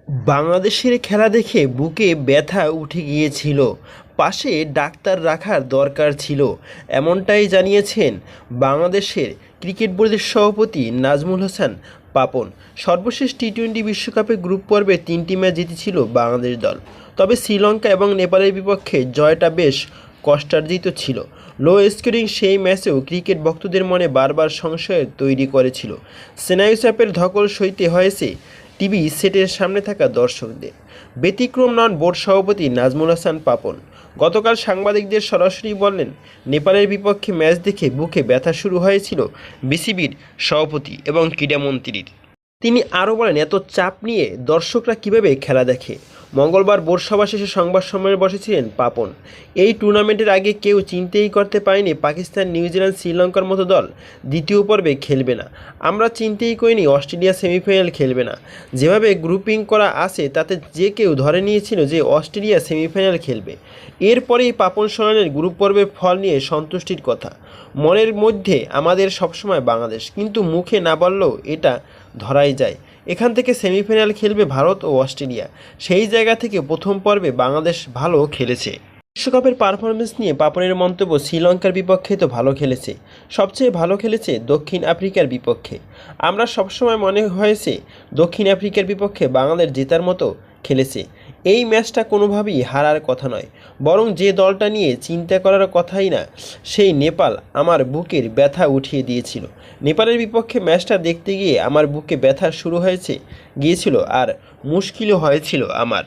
বাংলাদেশের খেলা দেখে বুকে ব্যথা উঠে গিয়েছিল, পাশে ডাক্তার রাখার দরকার ছিল, এমনটাই জানিয়েছেন বাংলাদেশের ক্রিকেট বোর্ডের সভাপতি নাজমুল হাসান পাপন। সর্বশেষ টি-20 বিশ্বকাপে গ্রুপ পর্বে 3টি ম্যাচ জিতেছিল বাংলাদেশ দল, তবে শ্রীলঙ্কা এবং নেপালের বিপক্ষে জয়টা বেশ কষ্টার্জিত ছিল। লো স্কোরিং সেই ম্যাচেও ক্রিকেট ভক্তদের মনে বারবার সংশয় তৈরি করেছিল। স্নায়ু চাপের ধকল সইতে হয়েছে টিভি সেটের সামনে থাকা দর্শকদের। ব্যতিক্রম নন বোর্ড সভাপতি নাজমুল হাসান পাপন। গতকাল সাংবাদিকদের সরাসরি বললেন, নেপালের বিপক্ষে ম্যাচ দেখে বুকে ব্যথা শুরু হয়েছিল বিসিবির সভাপতি এবং ক্রীড়ামন্ত্রীর। তিনি আরও বলেন, এত চাপ নিয়ে দর্শকরা কীভাবে খেলা দেখে। মঙ্গলবার বোর্ড সভা শেষে সংবাদ সম্মেলনে বসেছিলেন পাপন। এই টুর্নামেন্টের আগে কেউ চিন্তাই করতে পারেনি পাকিস্তান, নিউজিল্যান্ড, শ্রীলঙ্কার মতো দল দ্বিতীয় পর্বে খেলবে না। আমরা চিন্তাই করিনি অস্ট্রেলিয়া সেমিফাইনাল খেলবে না। যেভাবে গ্রুপিং করা আছে তাতে যে কেউ ধরে নিয়েছিল যে অস্ট্রেলিয়া সেমিফাইনাল খেলবে। এরপরেই পাপন শোনালেন গ্রুপ পর্বের ফল নিয়ে সন্তুষ্টির কথা। মনের মধ্যে আমাদের সবসময় বাংলাদেশ, কিন্তু মুখে না বললেও এটা ধরাই যায়। এখান থেকে সেমিফাইনাল খেলবে ভারত ও অস্ট্রেলিয়া। সেই জায়গা থেকে প্রথম পর্বে বাংলাদেশ ভালো খেলেছে। বিশ্বকাপের পারফরমেন্স নিয়ে পাপনের মন্তব্য, শ্রীলঙ্কার বিপক্ষে তো ভালো খেলেছে, সবচেয়ে ভালো খেলেছে দক্ষিণ আফ্রিকার বিপক্ষে। আমরা সবসময় মনে হয়েছে দক্ষিণ আফ্রিকার বিপক্ষে বাংলাদেশ জেতার মতো খেলেছে। এই ম্যাচটা কোনোভাবেই হারার কথা নয়, বরং যে দলটা নিয়ে চিন্তা করার কথাই না, সেই নেপাল আমার বুকের ব্যথা উঠিয়ে দিয়েছিল। নেপালের বিপক্ষে ম্যাচটা দেখতে গিয়ে আমার বুকে ব্যথা শুরু গিয়েছিল আর মুশকিলও হয়েছিল আমার।